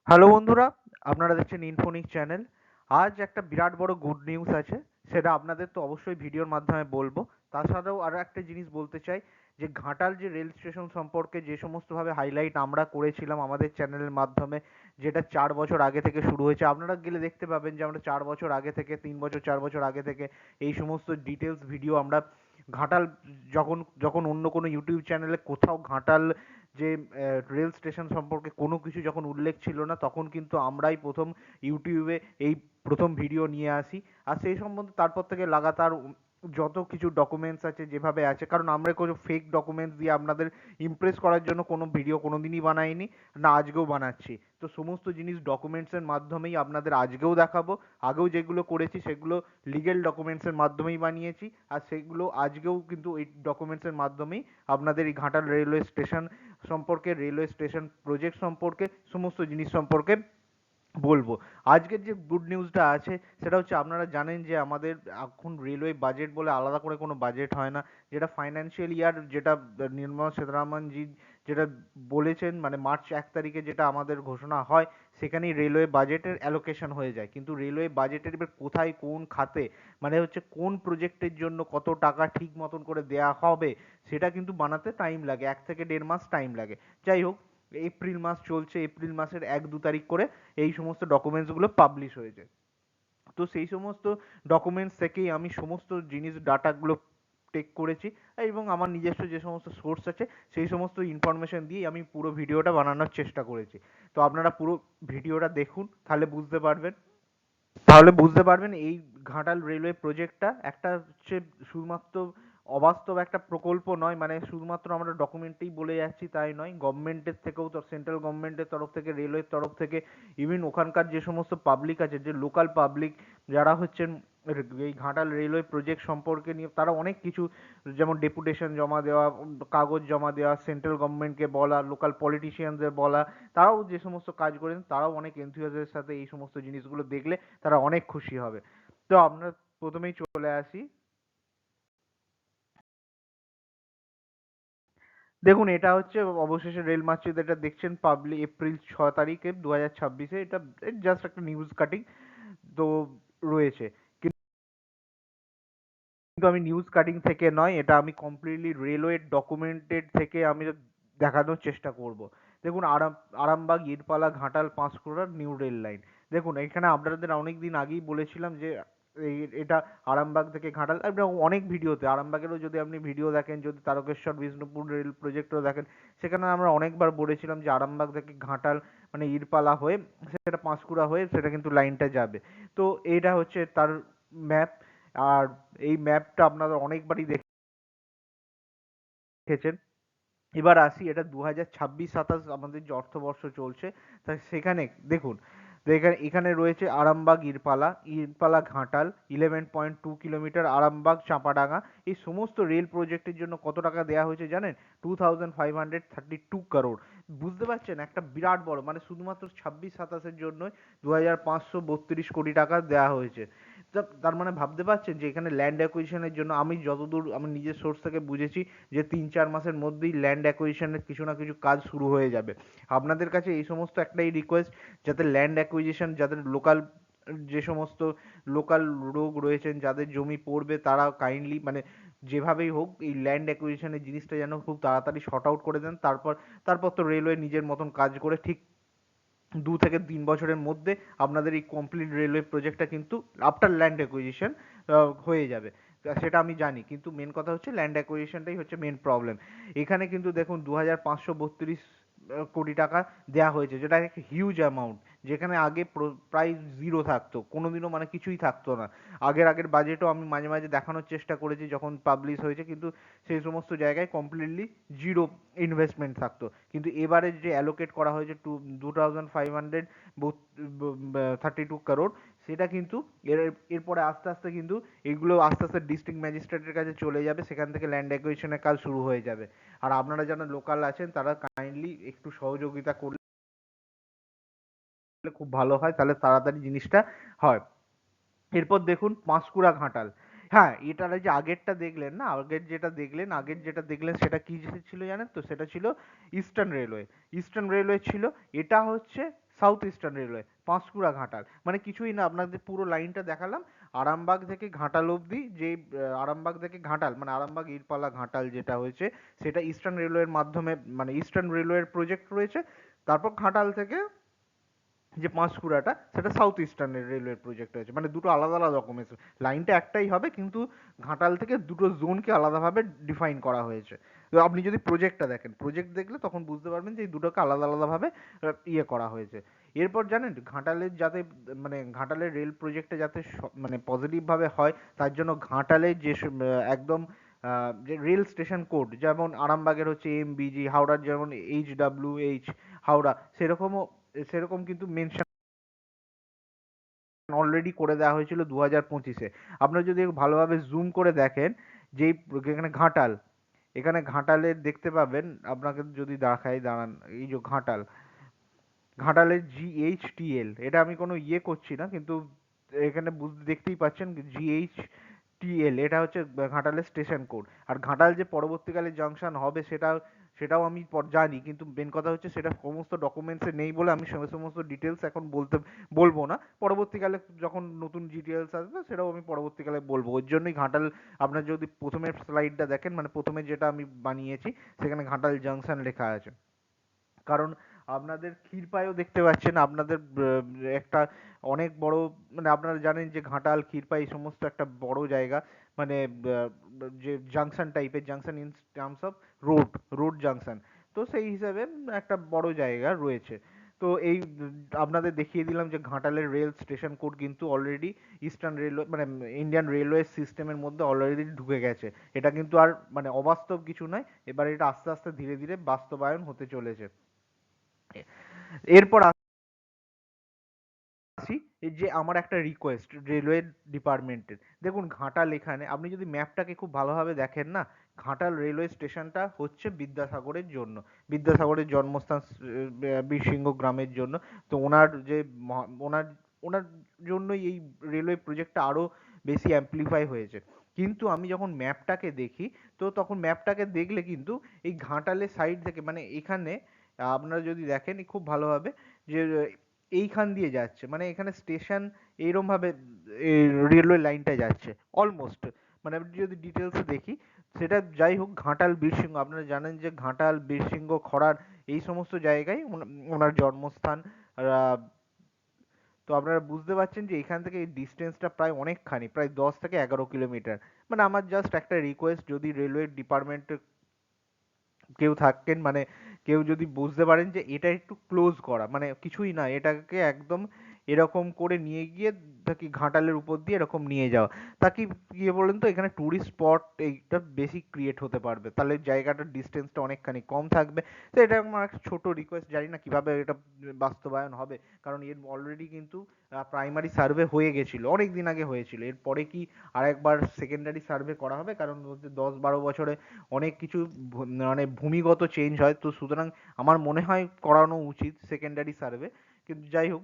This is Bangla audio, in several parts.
হ্যালো বন্ধুরা, আপনারা দেখছেন ইনফোনিক চ্যানেল। আজ একটা বিরাট বড় গুড নিউজ আছে, সেটা আপনাদের তো অবশ্যই ভিডিওর মাধ্যমে বলবো। তাছাড়াও আরও একটা জিনিস বলতে চাই যে ঘাটাল যে রেল স্টেশন সম্পর্কে যে সমস্তভাবে হাইলাইট আমরা করেছিলাম আমাদের চ্যানেলের মাধ্যমে, যেটা 4 বছর আগে থেকে শুরু হয়েছে। আপনারা গেলে দেখতে পাবেন যে আমরা 4 বছর আগে থেকে, 3 বছর 4 বছর আগে থেকে এই সমস্ত ডিটেলস ভিডিও আমরা ঘাটাল, যখন যখন অন্য কোনো ইউটিউব চ্যানেলে কোথাও ঘাটাল যে রেল স্টেশন সম্পর্কে কোনো কিছু যখন উল্লেখ ছিল না, তখন কিন্তু আমরাই প্রথম ইউটিউবে এই প্রথম ভিডিও নিয়ে আসি। আর সেই সম্বন্ধে তারপর থেকে লাগাতার যত কিছু ডকুমেন্টস আছে যেভাবে আছে, কারণ আমরা কোনো ফেক ডকুমেন্টস দিয়ে আপনাদের ইমপ্রেস করার জন্য কোনো ভিডিও কোনো দিনই বানাইনি, না আজকেও বানাচ্ছি। তো সমস্ত জিনিস ডকুমেন্টসের মাধ্যমেই আপনাদের আজকেও দেখাবো। আগেও যেগুলো করেছি সেগুলো লিগেল ডকুমেন্টসের মাধ্যমেই বানিয়েছি, আর সেগুলো আজকেও কিন্তু এই ডকুমেন্টসের মাধ্যমেই আপনাদের এই ঘাটাল রেলওয়ে স্টেশন সম্পর্কে, রেলওয়ে স্টেশন প্রজেক্ট সম্পর্কে, সমস্ত জিনিস সম্পর্কে বলবো। আজকের যে গুড নিউজটা আছে সেটা হচ্ছে, আপনারা জানেন যে আমাদের এখন রেলওয়ে বাজেট বলে আলাদা করে কোনো বাজেট হয় না। যেটা ফাইন্যান্সিয়াল ইয়ার, যেটা নির্মলা সীতারামনজি যেটা বলেছেন, মানে মার্চ 1 তারিখে যেটা আমাদের ঘোষণা হয়, সেখানেই রেলওয়ে বাজেটের অ্যালোকেশন হয়ে যায়। কিন্তু রেলওয়ে বাজেটের এবার কোথায় কোন খাতে, মানে হচ্ছে কোন প্রজেক্টের জন্য কত টাকা ঠিক মতন করে দেয়া হবে, সেটা কিন্তু বানাতে টাইম লাগে, 1 থেকে 1.5 মাস টাইম লাগে। যাই হোক, এপ্রিল মাস চলছে, এপ্রিল মাসের 1-2 তারিখ করে এই সমস্ত ডকুমেন্টসগুলো পাবলিশ হয়েছে। তো সেই সমস্ত ডকুমেন্টস থেকেই আমি সমস্ত জিনিস ডাটাগুলো টেক করেছি, এবং আমার নিজস্ব যে সমস্ত সোর্স আছে সেই সমস্ত ইনফরমেশন দিয়েই আমি পুরো ভিডিওটা বানানোর চেষ্টা করেছি। তো আপনারা পুরো ভিডিওটা দেখুন, তাহলে বুঝতে পারবেন এই ঘাটাল রেলওয়ে প্রজেক্টটা একটা হচ্ছে শুধুমাত্র অবাস্তব একটা প্রকল্প নয়, মানে শুধুমাত্র আমরা ডকুমেন্টেই বলে যাচ্ছি তাই নয়। গভর্নমেন্টের থেকেও, তো সেন্ট্রাল গভর্নমেন্টের তরফ থেকে, রেলওয়ের তরফ থেকে, ইভেন ওখানকার যে সমস্ত পাবলিক আছে, যে লোকাল পাবলিক যারা হচ্ছেন এই ঘাটাল রেলওয়ে প্রজেক্ট সম্পর্কে নিয়ে, তারা অনেক কিছু, যেমন ডেপুটেশন জমা দেওয়া, কাগজ জমা দেওয়া, সেন্ট্রাল গভর্নমেন্টকে বলা, লোকাল পলিটিশিয়ানদের বলা, তারাও যে সমস্ত কাজ করেন তারাও অনেক এনথুজিয়াজের সাথে এই সমস্ত জিনিসগুলো দেখলে তারা অনেক খুশি হবে। তো আমরা প্রথমেই চলে আসি। দেখুন, এটা হচ্ছে অবশেষে রেল মার্চ যেটা দেখছেন, পাবলিক এপ্রিল 6 তারিখে 2026-এ, এটা জাস্ট একটা নিউজ কাটিং তো রয়েছে। কিন্তু আমি নিউজ কাটিং থেকে নয়, এটা আমি কমপ্লিটলি রেলওয়ে ডকুমেন্টেড থেকে আমি দেখানোর চেষ্টা করব। দেখুন, আরামবাগ, ইরপালা, ঘাটাল, পাঁশকুড়ার নিউ রেল লাইন। দেখুন, এখানে আপনাদের অনেক দিন আগেই বলেছিলাম যে এটা আরামবাগ থেকে ঘাটাল, আপনি অনেক ভিডিওতে আরামবাগেরও যদি আপনি ভিডিও দেখেন, যদি তারকেশ্বর বিষ্ণুপুর রেল প্রজেক্টও দেখেন, সেখানে আমরা অনেকবার বলেছিলাম যে আরামবাগ থেকে ঘাটাল, মানে ইরপালা হয়ে, সেটা পাঁশকুড়া হয়ে সেটা কিন্তু লাইনটা যাবে। তো এইটা হচ্ছে তার ম্যাপ। আর এই ম্যাপটা আপনারা অনেকবারই দেখেছেন। এবার আসি, এটা 2026-27 আমাদের যে অর্থবর্ষ চলছে, তা সেখানে দেখুন, তো এখানে এখানে রয়েছে আরামবাগ ইরপালা, ইরপালা ঘাটাল 11.2 কিলোমিটার, আরামবাগ চাঁপাডাঙ্গা। এই সমস্ত রেল প্রজেক্টের জন্য কত টাকা দেওয়া হয়েছে জানেন? 2532 crore। বুঝতে পারছেন, একটা বিরাট বড়, মানে শুধুমাত্র 26-27-এর জন্য 2532 কোটি টাকা দেওয়া হয়েছে। তার মানে ভাবতে পারছেন যে এখানে ল্যান্ড অ্যাকুইজিশনের জন্য, আমি যতদূর আমি নিজের সোর্স থেকে বুঝেছি, যে 3-4 মাসের মধ্যেই ল্যান্ড অ্যাকুইজিশনের কিছু না কিছু কাজ শুরু হয়ে যাবে। আপনাদের কাছে এই সমস্ত একটাই রিকোয়েস্ট, যাতে ল্যান্ড অ্যাকুইজিশন, যাদের লোকাল যে সমস্ত লোকাল লোক রয়েছেন, যাদের জমি পড়বে, তারা কাইন্ডলি, মানে যেভাবেই হোক এই ল্যান্ড অ্যাকুইজিশনের জিনিসটা যেন খুব তাড়াতাড়ি শর্ট আউট করে দেন। তারপর তারপর তো রেলওয়ে নিজের মতন কাজ করে ঠিক 2 থেকে 3 বছরের মধ্যে আপনাদের এই কমপ্লিট রেলওয়ে প্রজেক্টটা কিন্তু আফটার ল্যান্ড অ্যাকুইজিশন হয়ে যাবে। সেটা আমি জানি, কিন্তু মেন কথা হচ্ছে ল্যান্ড অ্যাকুইজিশনটাই হচ্ছে মেন প্রবলেম। এখানে কিন্তু দেখুন 2532 কোটি টাকা দেওয়া হয়েছে, যেটা একটা হিউজ অ্যামাউন্ট। যেখানে আগে প্রায় জিরো থাকতো, কোনোদিনও মানে কিছুই থাকতো না। আগের আগের বাজেটও আমি মাঝে মাঝে দেখানোর চেষ্টা করেছি যখন পাবলিশ হয়েছে, কিন্তু সেই সমস্ত জায়গায় কমপ্লিটলি জিরো ইনভেস্টমেন্ট থাকতো। কিন্তু এবারে যে অ্যালোকেট করা হয়েছে 2532 crore, সেটা কিন্তু এরপরে আস্তে আস্তে কিন্তু এগুলো আস্তে আস্তে ডিস্ট্রিক্ট ম্যাজিস্ট্রেটের কাছে চলে যাবে, সেখান থেকে ল্যান্ড অ্যাকুইজিশনের কাজ শুরু হয়ে যাবে। আর আপনারা যারা লোকাল আছেন তারা কাইন্ডলি একটু সহযোগিতা করলে খুব ভালো হয়, তাহলে তাড়াতাড়ি জিনিসটা হয়। এরপর দেখুন পাঁশকুড়া ঘাটাল। হ্যাঁ, এটার যে আগেরটা দেখলেন না, আগের যেটা দেখলেন সেটা কি ছিল জানেন তো? সেটা ছিল ইস্টার্ন রেলওয়ে। ইস্টার্ন রেলওয়ে ছিল, এটা হচ্ছে south eastern railway, Panskura Ghatal, মানে কিছুই না, আপনাদের পুরো লাইনটা দেখালাম। আরামবাগ থেকে ঘাটাল অবধি, যে আরামবাগ থেকে ঘাটাল মানে আরামবাগ ইরপালা ঘাটাল যেটা হয়েছে সেটা ইস্টার্ন রেলওয়ের মাধ্যমে, মানে ইস্টার্ন রেলওয়ের প্রজেক্ট রয়েছে। তারপর ঘাটাল থেকে যে পাঁশকুড়াটা সেটা সাউথ ইস্টার্ন রেলওয়ের প্রজেক্ট হয়েছে, মানে দুটো আলাদা আলাদা রকমের। লাইনটা একটাই হবে কিন্তু ঘাটাল থেকে দুটো জোনকে আলাদাভাবে ডিফাইন করা হয়েছে। তো আপনি যদি প্রজেক্টটা দেখেন, প্রজেক্ট দেখলে তখন বুঝতে পারবেন যে এই দুটোকে আলাদা আলাদাভাবে ইয়ে করা হয়েছে। এরপর জানেন ঘাটালের যাতে, মানে ঘাটালের রেল প্রজেক্টে যাতে মানে পজিটিভভাবে হয়, তার জন্য ঘাটালের যে একদম যে রেল স্টেশন কোড, যেমন আরামবাগের হচ্ছে এমবিজি, হাওড়ার যেমন HWH হাওড়া, সেরকম কিন্তু মেনশন অলরেডি করে দেওয়া হয়েছিল 2025-এ। আপনারা যদি ভালোভাবে জুম করে দেখেন, যেই এখানে ঘাটাল, এখানে ঘাটালের দেখতে পাবেন, আপনাকে যদি দেখাই দাঁড়ান, এই যে ঘাটাল, ঘাটালের GHTL, এটা আমি কোনো ইয়ে করছি না, কিন্তু এখানে দেখতেই পাচ্ছেন GHTL, এটা হচ্ছে ঘাটালের স্টেশন কোড। আর ঘাটাল যে পরবর্তীকালে জাংশন হবে সেটাও আমি জানি, কিন্তু মেন কথা হচ্ছে সেটা সমস্ত ডকুমেন্টসে নেই বলে আমি সমস্ত ডিটেলস এখন বলবো না। পরবর্তীকালে যখন নতুন ডিটেলস আসবে সেটাও আমি পরবর্তীকালে বলবো। ওর জন্যই ঘাটাল, আপনার যদি প্রথমের স্লাইডটা দেখেন, মানে প্রথমে যেটা আমি বানিয়েছি সেখানে ঘাটাল জাংশন লেখা আছে। কারণ আপনাদের ক্ষীরপাইও দেখতে পাচ্ছেন, আপনাদের একটা অনেক বড়, মানে আপনারা জানেন যে ঘাটাল ক্ষীরপাই এই সমস্ত একটা বড় জায়গা, মানে যে জাংশন টাইপের, junction in terms of road junction, তো সেই হিসাবে একটা বড় জায়গা রয়েছে। তো এই আপনাদের দেখিয়ে দিলাম যে ঘাটালের রেল স্টেশন কোড কিন্তু অলরেডি ইস্টার্ন রেলওয়ে, মানে ইন্ডিয়ান রেলওয়ে সিস্টেমের মধ্যে অলরেডি ঢুকে গেছে। এটা কিন্তু আর মানে অবাস্তব কিছু নয়, এবার এটা আস্তে আস্তে ধীরে ধীরে বাস্তবায়ন হতে চলেছে। এরপর আসি, এই যে আমার একটা রিকোয়েস্ট রেলওয়ে ডিপার্টমেন্টের, দেখুন ঘাটাল, এখানে আপনি যদি ম্যাপটাকে খুব ভালোভাবে দেখেন না, ঘাটাল রেলওয়ে স্টেশনটা হচ্ছে বিদ্যাসাগরের জন্য, বিদ্যাসাগরের জন্মস্থান বীরসিংহ গ্রামের জন্য। তো ওনার যে ওনার ওনার জন্যই এই রেলওয়ে প্রজেক্টটা আরো বেশি অ্যাম্প্লিফাই হয়েছে। কিন্তু আমি যখন ম্যাপটাকে দেখি, তো তখন ম্যাপটাকে দেখলে কিন্তু এই ঘাটালের সাইড থেকে, মানে এখানে আপনারা যদি দেখেন খুব ভালোভাবে, যে এইখান দিয়ে যাচ্ছে, মানে এখানে স্টেশন এইরকম ভাবে রেলওয়ে লাইনটা যাচ্ছে অলমোস্ট, মানে আমি যদি ডিটেলসে দেখি সেটা, যাই হোক ঘাটাল বীরসিংহ, আপনারা জানেন যে ঘাটাল বীরসিংহ খড়ার এই সমস্ত জায়গায় ওনার জন্মস্থান। আহ, তো আপনারা বুঝতে পারছেন যে এখান থেকে এই ডিস্টেন্সটা প্রায় অনেকখানি, প্রায় 10 থেকে 11 কিলোমিটার। মানে আমার জাস্ট একটা রিকোয়েস্ট, যদি রেলওয়ে ডিপার্টমেন্ট কেউ থাকেন, মানে কেউ যদি বুঝতে পারেন যে এটা একটু ক্লোজ করা, মানে কিছুই না, এটাকে একদম এরকম করে নিয়ে গিয়ে তাকে ঘাটালের উপর দিয়ে এরকম নিয়ে যাওয়া, তাকে কি বলেন তো, এখানে টুরিস্ট স্পট এইটা বেশি ক্রিয়েট হতে পারবে, তাহলে জায়গাটার ডিস্টেন্সটা অনেকখানি কম থাকবে। তো এটা আমার একটা ছোট রিকোয়েস্ট, জানি না কিভাবে এটা বাস্তবায়ন হবে, কারণ এর অলরেডি কিন্তু প্রাইমারি সার্ভে হয়ে গেছিল, অনেক দিন আগে হয়েছিল। এরপরে কি আরেকবার সেকেন্ডারি সার্ভে করা হবে, কারণ 10-12 বছরে অনেক কিছু মানে ভূমিগত চেঞ্জ হয়, তো সুতরাং আমার মনে হয় করানো উচিত সেকেন্ডারি সার্ভে। কিন্তু যাই হোক,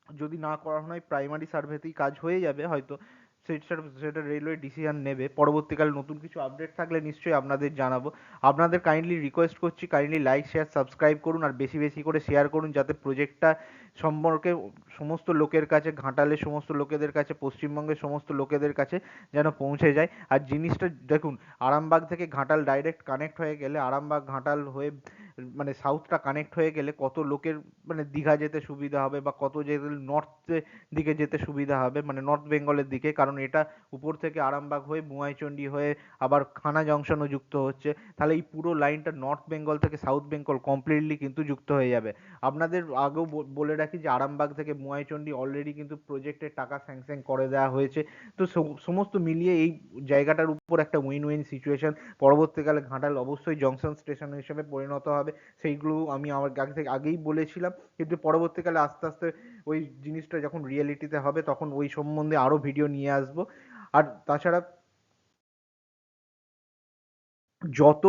যদি না করানো হয় প্রাইমারি সার্ভেতেই কাজ হয়ে যাবে হয়তো, সেটা রেলওয়ে ডিসিশন নেবে। পরবর্তীকালে নতুন কিছু আপডেট থাকলে নিশ্চয়ই আপনাদের জানাবো। আপনাদের কাইন্ডলি রিকোয়েস্ট করছি, কাইন্ডলি লাইক শেয়ার সাবস্ক্রাইব করুন, আর বেশি বেশি করে শেয়ার করুন, যাতে প্রজেক্টটা সম্পর্কে সমস্ত লোকের কাছে, ঘাটালের সমস্ত লোকেদের কাছে, পশ্চিমবঙ্গের সমস্ত লোকেদের কাছে যেন পৌঁছে যায়। আর জিনিসটা দেখুন, আরামবাগ থেকে ঘাটাল ডাইরেক্ট কানেক্ট হয়ে গেলে, আরামবাগ ঘাটাল হয়ে মানে সাউথটা কানেক্ট হয়ে গেলে কত লোকের মানে দীঘা যেতে সুবিধা হবে, বা কত যেতে নর্থের দিকে যেতে সুবিধা হবে, মানে নর্থ বেঙ্গলের দিকে, কারণ এটা উপর থেকে আরামবাগ হয়ে বুয়াইচন্ডী হয়ে আবার খানা জংশনও যুক্ত হচ্ছে। তাহলে এই পুরো লাইনটা নর্থ বেঙ্গল থেকে সাউথ বেঙ্গল কমপ্লিটলি কিন্তু যুক্ত হয়ে যাবে। আপনাদের আগেও বলে রাখি যে আরামবাগ থেকে বুয়াইচন্ডী অলরেডি কিন্তু প্রজেক্টের টাকা স্যাংশন করে দেওয়া হয়েছে। তো সমস্ত মিলিয়ে এই জায়গাটার উপর একটা উইন উইন সিচুয়েশন। পরবর্তীকালে ঘাটাল অবশ্যই জংশন স্টেশন হিসেবে পরিণত হবে, সেইগুলো আমি আমার আগে থেকে আগেই বলেছিলাম। কিন্তু পরবর্তীকালে আস্তে আস্তে ওই জিনিসটা যখন রিয়েলিটিতে হবে তখন ওই সম্বন্ধে আরো ভিডিও নিয়ে আসবো। আর তাছাড়া যত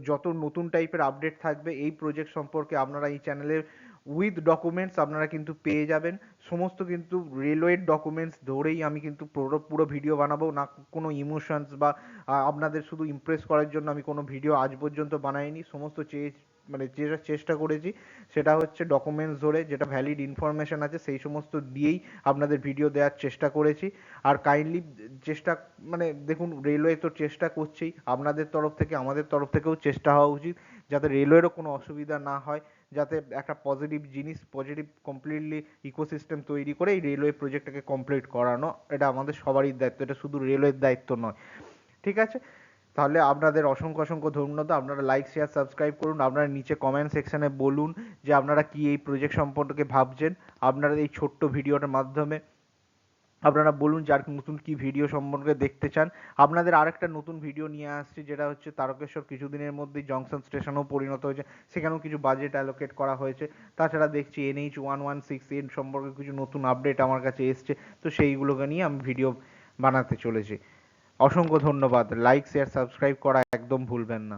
যত নতুন টাইপের আপডেট থাকবে এই প্রজেক্ট সম্পর্কে, আপনারা এই চ্যানেলের উইথ ডকুমেন্টস আপনারা কিন্তু পেয়ে যাবেন। সমস্ত কিন্তু রেলওয়ের ডকুমেন্টস ধরেই আমি কিন্তু পুরো পুরো ভিডিও বানাবো না, কোনো ইমোশনস বা আপনাদের শুধু ইমপ্রেস করার জন্য আমি কোনো ভিডিও আজ পর্যন্ত বানাইনি। সমস্ত মানে যেটা চেষ্টা করেছি সেটা হচ্ছে ডকুমেন্টস ধরে যেটা ভ্যালিড ইনফরমেশন আছে সেই সমস্ত দিয়েই আপনাদের ভিডিও দেওয়ার চেষ্টা করেছি। আর কাইন্ডলি চেষ্টা মানে দেখুন রেলওয়ে তো চেষ্টা করছেই, আপনাদের তরফ থেকে আমাদের তরফ থেকেও চেষ্টা হওয়া উচিত যাতে রেলওয়েরও কোনো অসুবিধা না হয়, যাতে একটা পজিটিভ জিনিস পজিটিভ কমপ্লিটলি ইকোসিস্টেম তৈরি করে এই রেলওয়ে প্রজেক্টটাকে কমপ্লিট করানো, এটা আমাদের সবারই দায়িত্ব, এটা শুধু রেলওয়ের দায়িত্ব নয়। ঠিক আছে, তাহলে আপনাদের অসংখ্য অসংখ্য ধন্যবাদ। আপনারা লাইক শেয়ার সাবস্ক্রাইব করুন, আপনারা নিচে কমেন্ট সেকশনে বলুন যে আপনারা কি এই প্রজেক্ট সম্পর্কে ভাবছেন। আপনারা এই ছোট্ট ভিডিওটার মাধ্যমে আপনারা বলুন যে আর নতুন কি ভিডিও সম্পর্কে দেখতে চান। আপনাদের আরেকটা নতুন ভিডিও নিয়ে আসছি যেটা হচ্ছে তারকেশ্বর কিছুদিনের মধ্যেই জংশন স্টেশনেও পরিণত হয়েছে, সেখানেও কিছু বাজেট অ্যালোকেট করা হয়েছে। তাছাড়া দেখছি NH-116 সম্পর্কে কিছু নতুন আপডেট আমার কাছে এসছে, তো সেইগুলোকে নিয়ে আমি ভিডিও বানাতে চলেছি। অসংখ্য ধন্যবাদ, লাইক শেয়ার সাবস্ক্রাইব করা একদম ভুলবেন না।